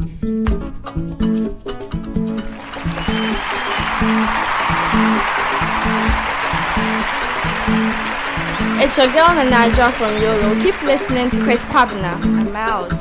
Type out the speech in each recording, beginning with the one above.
It's your girl Nanaja from Yolo. Keep listening to Chris Kwabena. I'm out.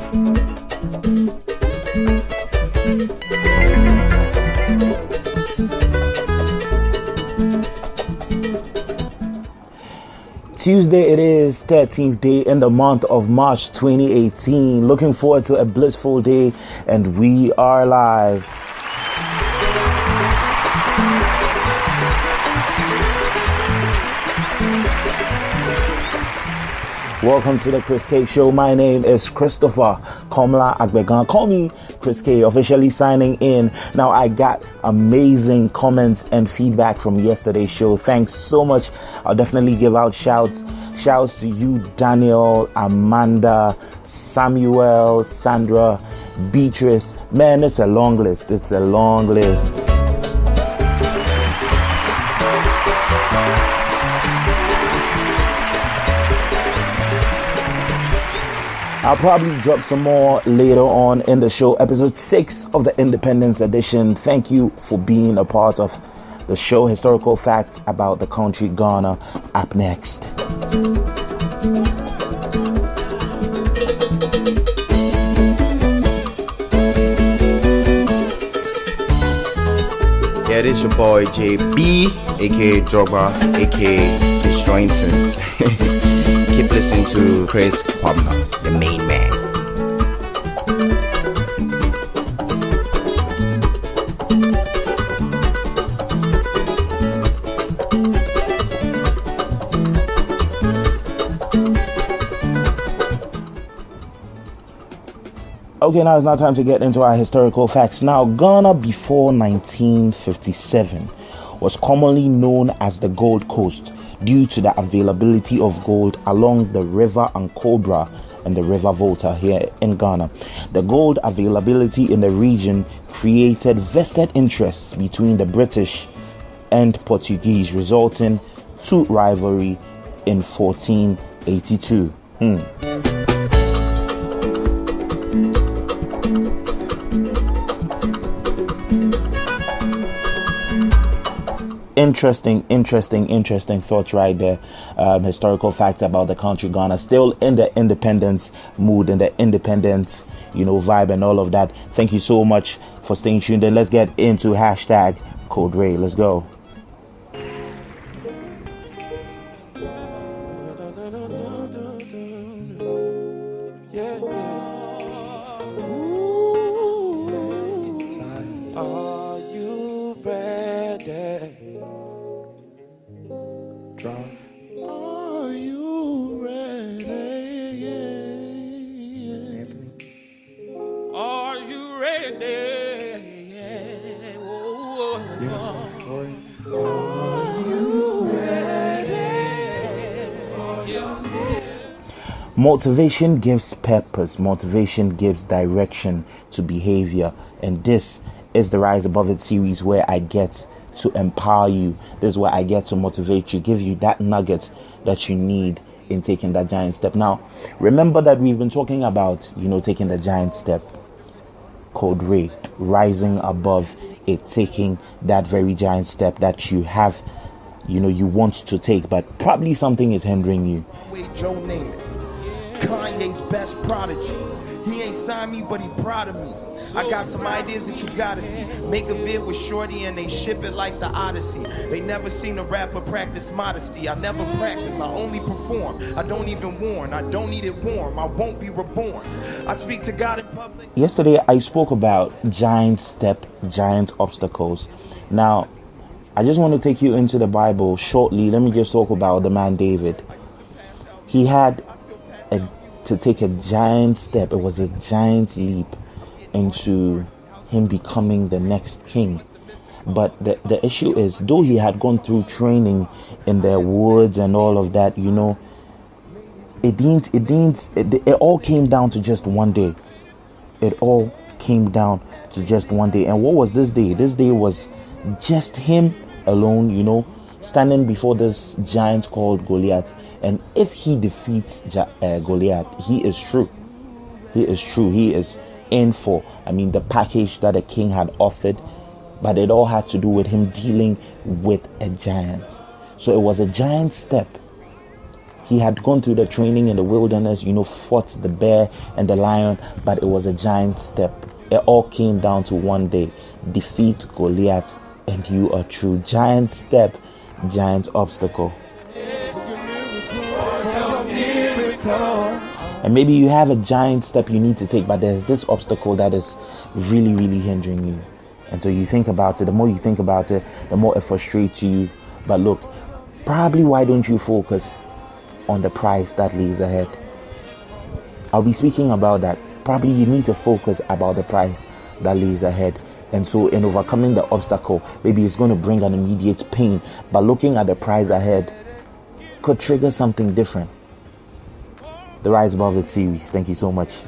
Tuesday, it is 13th day in the month of March 2018. Looking forward to a blissful day, and we are live. Welcome to the Chris K Show. My name is Christopher Komla Agbegan. Call me Chris K, officially signing in. Now, I got amazing comments and feedback from yesterday's show. Thanks so much. I'll definitely give out shouts. Shouts to you, Daniel, Amanda, Samuel, Sandra, Beatrice. Man, it's a long list. It's a long list. I'll probably drop some more later on in the show. Episode 6 of the Independence Edition. Thank you for being a part of the show. Historical facts about the country Ghana up next. Yeah, this your boy JB, aka Drogba, aka Destroying Things. Keep listening to Chris Kwabena, the main man. Okay, now it's now time to get into our historical facts. Now, Ghana before 1957 was commonly known as the Gold Coast due to the availability of gold along the River Ankobra and the River Volta here in Ghana. The gold availability in the region created vested interests between the British and Portuguese, resulting to rivalry in 1482. Interesting thoughts right there. Historical fact about the country Ghana, still in the independence mood, in the independence, vibe and all of that. Thank you so much for staying tuned. And let's get into hashtag codeRAi. Let's go. Are you ready? Anthony. Are you ready? Yes, Corey. Are you ready? Motivation gives purpose. Motivation gives direction to behavior. And this is the Rise Above It series, where I get to empower you. This is where I get to motivate you, give you that nugget that you need in taking that giant step. Now, remember that we've been talking about, taking the giant step, codeRAi, rising above it, taking that very giant step that you have, you want to take, but probably something is hindering you. Wait, Joe Namath, Kanye's best prodigy. He ain't signed me, but he proud of me. I got some ideas that you gotta see. Make a vid with Shorty and they ship it like the Odyssey. They never seen a rapper practice modesty. I never practice, I only perform. I don't even warn, I don't need it warm. I won't be reborn. I speak to God in public. Yesterday, I spoke about giant step, giant obstacles. Now, I just want to take you into the Bible shortly. Let me just talk about the man David. He had to take a giant step. It was a giant leap into him becoming the next king. But the issue is, though he had gone through training in the woods and all of that, it all came down to just one day. It all came down to just one day. And what was this day? This day was just him alone, standing before this giant called Goliath. And if he defeats Goliath, he is true. He is true. He is in for. I mean, the package that the king had offered, but it all had to do with him dealing with a giant. So it was a giant step. He had gone through the training in the wilderness, fought the bear and the lion, but it was a giant step. It all came down to one day: defeat Goliath, and you are true. Giant step, giant obstacle. And maybe you have a giant step you need to take, but there's this obstacle that is really, really hindering you. And so you think about it. The more you think about it, the more it frustrates you. But look, probably why don't you focus on the prize that lays ahead? I'll be speaking about that. Probably you need to focus about the prize that lays ahead. And so in overcoming the obstacle, maybe it's going to bring an immediate pain, but looking at the prize ahead could trigger something different. The Rise Above It series. Thank you so much.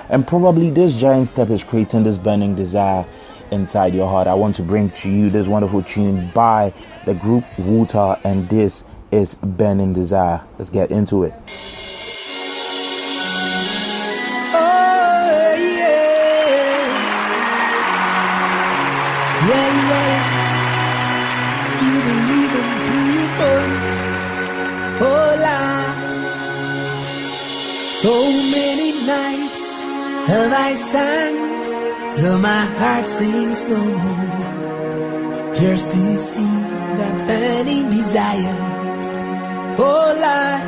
And probably this giant step is creating this burning desire inside your heart. I want to bring to you this wonderful tune by the group Wuta, and this is Burning Desire. Let's get into it. Oh, yeah. You the rhythm through your bones. Oh, Lord. So many nights have I sang till my heart sings no more, just to see that burning desire. Oh Lord,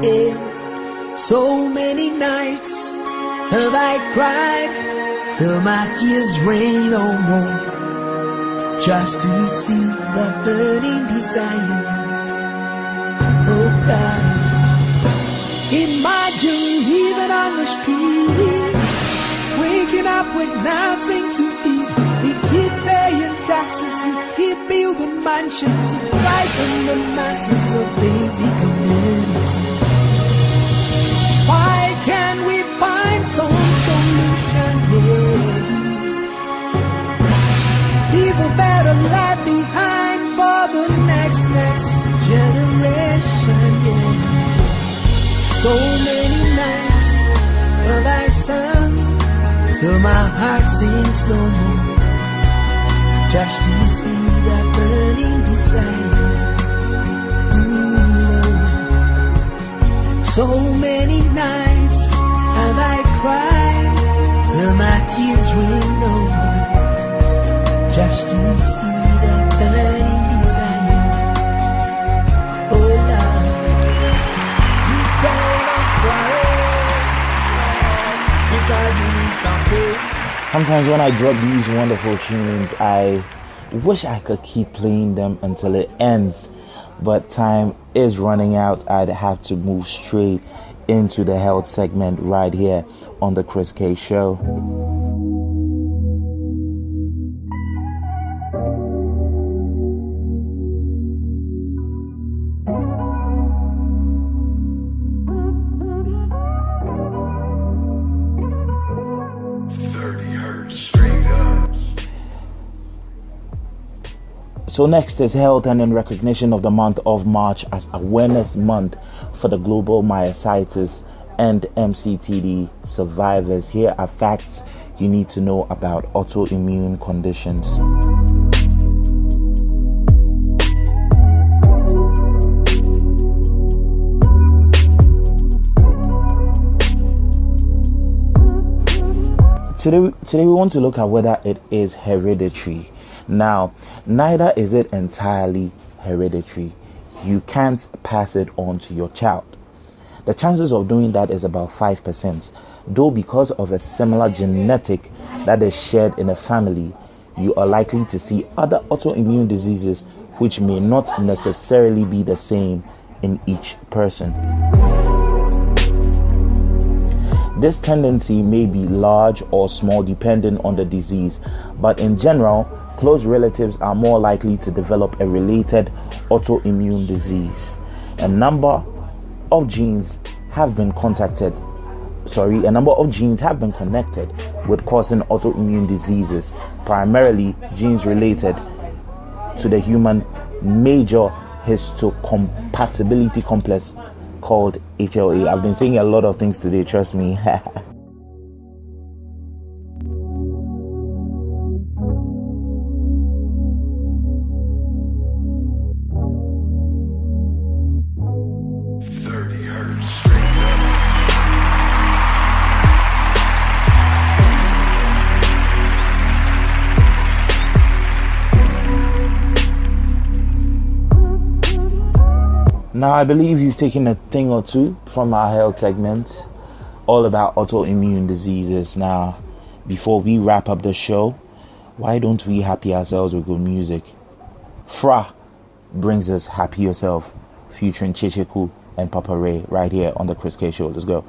yeah. So many nights have I cried till my tears rain no more, just to see that burning desire. Oh God, imagine living on the street, waking up with nothing to eat. You keep paying taxes, you keep building mansions, you frighten the masses of basic humanity. Why can't we find some solution? Yeah. Leave a better life behind for the next generation. Yeah. So many nights have I sung till my heart sings no more, just to see that burning desire. So many nights have I cried till my tears rain no more, just to see that burning desire. Oh Lord, deep down I'm crying. Sometimes when I drop these wonderful tunes, I wish I could keep playing them until it ends, but time is running out. I'd have to move straight into the health segment right here on the Chris K Show. So next is health, and in recognition of the month of March as Awareness Month for the global myositis and MCTD survivors, here are facts you need to know about autoimmune conditions. Today we want to look at whether it is hereditary. Now, neither is it entirely hereditary. You can't pass it on to your child. The chances of doing that is about 5%. though because of a similar genetic that is shared in a family, you are likely to see other autoimmune diseases which may not necessarily be the same in each person. This tendency may be large or small depending on the disease, but in general, close relatives are more likely to develop a related autoimmune disease. A number of genes have been connected with causing autoimmune diseases, primarily genes related to the human major histocompatibility complex called HLA. I've been saying a lot of things today, trust me. Now, I believe you've taken a thing or two from our health segment, all about autoimmune diseases. Now, before we wrap up the show, why don't we happy ourselves with good music? Fra brings us Happy Yourself, featuring Chicheku and codeRAi, right here on the Chris K Show. Let's go.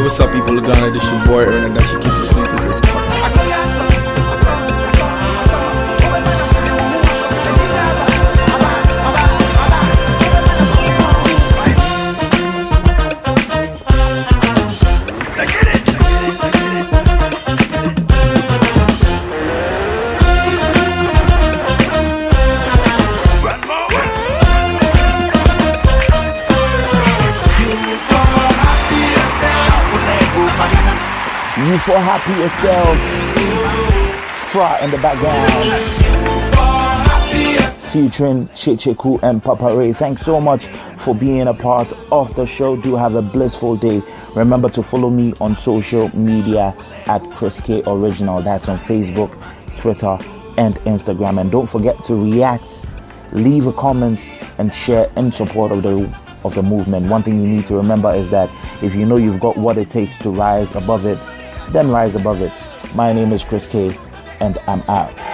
What's up, people of Ghana? This your boy Ernie, that you keep listening to Chris K. You for Happy Yourself, Fra in the background, featuring Chicheku and codeRAi. Thanks so much for being a part of the show. Do have a blissful day. Remember to follow me on social media at Chris K Original. That's on Facebook, Twitter, and Instagram. And don't forget to react, leave a comment, and share in support of the movement. One thing you need to remember is that if you know you've got what it takes to rise above it, then rise above it. My name is Chris K, and I'm out.